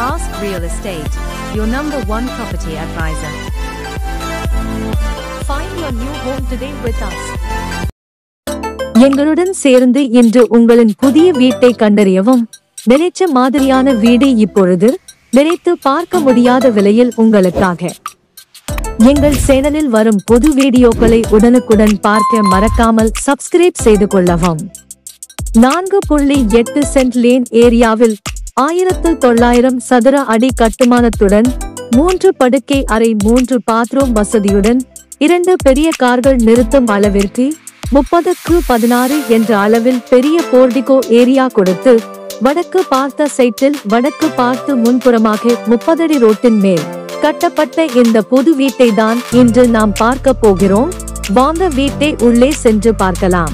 Ask Real Estate, your number one property advisor. Find your new home today with us. எங்களுடன் சேர்ந்து இன்று உங்களின் புதிய வீட்டை கண்டறியவும். நினைச்ச மாதிரியான வீடு இப்பொழுது நினைத்து பார்க்க முடியாத விலையில் உங்களுக்காக. எங்கள் சேனலில் வரும் பொது வீடியோக்களை உடனுக்குடன் பார்க்க மறக்காமல் சப்ஸ்கிரைப் செய்து கொள்ளவும். 4.8 சென்ட் லேன் ஏரியாவில் 1900 சதுர அடி கட்டுமானத்துடன் 3 படுக்கை அறை 3 பாத்ரூம் வசதியுடன் 2 பெரிய கார்கள் நிறுத்தும் அளவிற்கு 30x16 என்ற அளவில் பெரிய போர்டிகோ ஏரியா கொடுத்து வடக்கு பார்த்த சைட்டில் வடக்கு பார்த்து முன்புறமாக 30 அடி ரோட்டின் மேல் கட்டப்பட்ட இந்த புது வீட்டை தான் இன்று நாம் பார்க்க போகிறோம். வாங்க வீட்டை உள்ளே சென்று பார்க்கலாம்.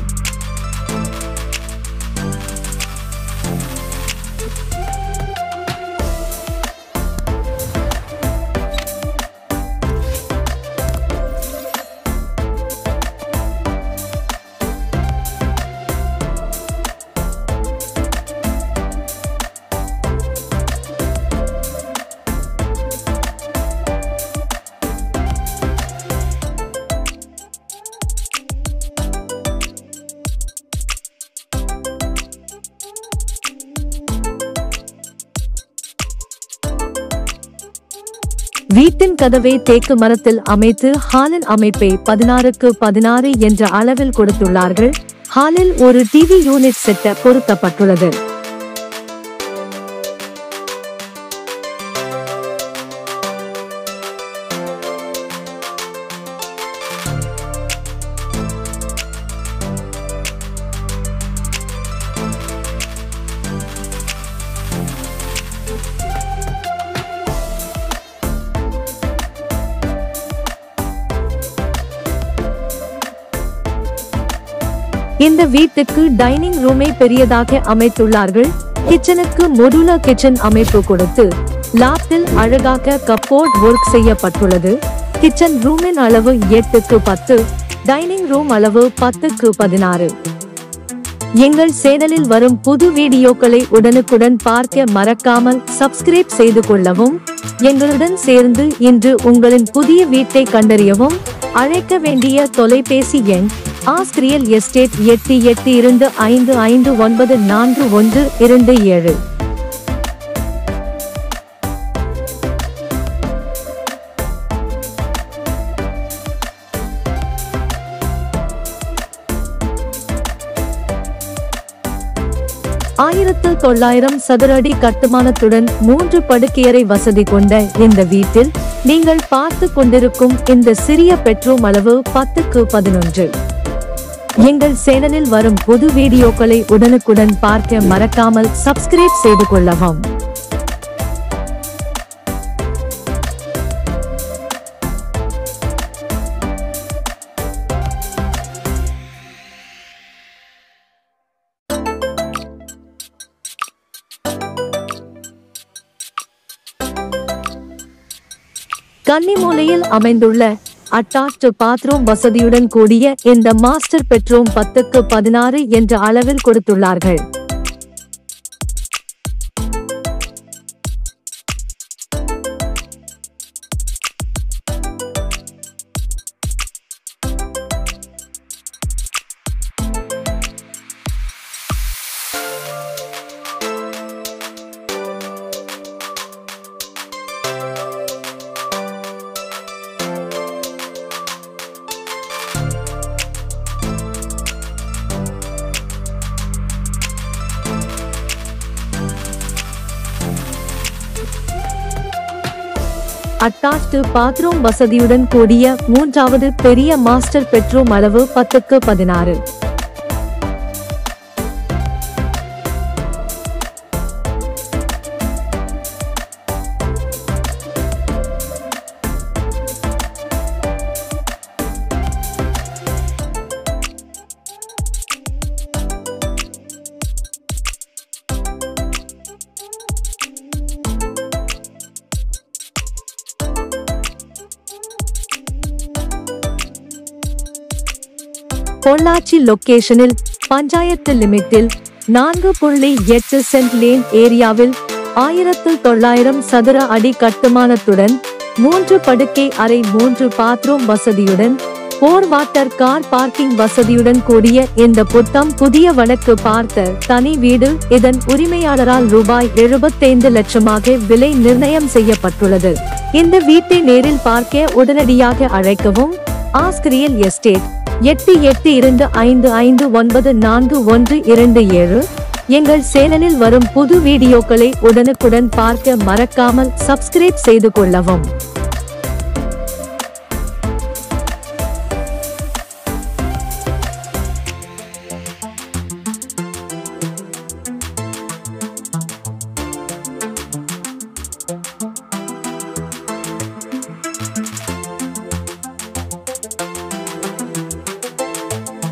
வீட்டின் கதவை தேக்கு மரத்தில் அமைத்து ஹாலின் அமைப்பை 16x16 என்ற அளவில் கொடுத்துள்ளார்கள். ஹாலில் ஒரு டிவி யூனிட் செட்டப் பொருத்தப்பட்டுள்ளது. இந்த வீட்டுக்கு டைனிங் ரூமை பெரியதாக அமைத்துள்ளார்கள். கிச்சனுக்கு மொடுலர் கிச்சன் அமைப்பு கொடுத்து லாப்டில் அழகாக கப்போர்ட் ஒர்க் செய்யப்பட்டுள்ளது. கிச்சன் ரூமின் அளவு 8x10, டைனிங் ரூம் அளவு 10x16. எங்கள் சேனலில் வரும் புது வீடியோக்களை உடனுக்குடன் பார்க்க மறக்காமல் சப்ஸ்கிரைப் செய்து கொள்ளவும். எங்களுடன் சேர்ந்து இன்று உங்களின் புதிய வீட்டை கண்டறியவும். அழைக்க வேண்டிய தொலைபேசி எண் Ask Real Estate 8825559127. சதுர அடி கட்டுமானத்துடன் 3 படுக்கையறை வசதி கொண்ட இந்த வீட்டில் நீங்கள் பார்த்து கொண்டிருக்கும் இந்த சிறிய பெட்ரூம் அளவு 10x11. எங்கள் சேனலில் வரும் புது வீடியோக்களை உடனுக்குடன் பார்க்க மறக்காமல் சப்ஸ்கிரைப் செய்து கொள்ளவும். கன்னிமூலையில் அமைந்துள்ள அட்டாச்ட் பாத்ரூம் வசதியுடன் கூடிய இந்த மாஸ்டர் பெட்ரூம் 10x16 என்ற அளவில் கொடுத்துள்ளார்கள். அட்டாச்ட் பாத்ரூம் வசதியுடன் கூடிய 3வது பெரிய மாஸ்டர் பெட்ரூம் அளவு 10x16. பொள்ளாச்சி லொகேஷனில் பஞ்சாயத்து லிமிட்டில் 4.8 சென்ட் லேன் ஏரியாவில் 1900 சதுர அடி கட்டுமானத்துடன் 3 படுக்கை அறை 3 பாத்ரூம் வசதியுடன் 4 வாட்டர் கார் பார்க்கிங் வசதியுடன் கூடிய இந்த புத்தம் புதிய வடக்கு பார்த்த தனி வீடு இதன் உரிமையாளரால் ரூபாய் 75 லட்சமாக விலை நிர்ணயம் செய்யப்பட்டுள்ளது. இந்த வீட்டை நேரில் பார்க்க உடனடியாக அழைக்கவும். Ask real estate 8825559127. எங்கள் சேனலில் வரும் புது வீடியோக்களை உடனுக்குடன் பார்க்க மறக்காமல் சப்ஸ்கிரைப் செய்து கொள்ளவும்.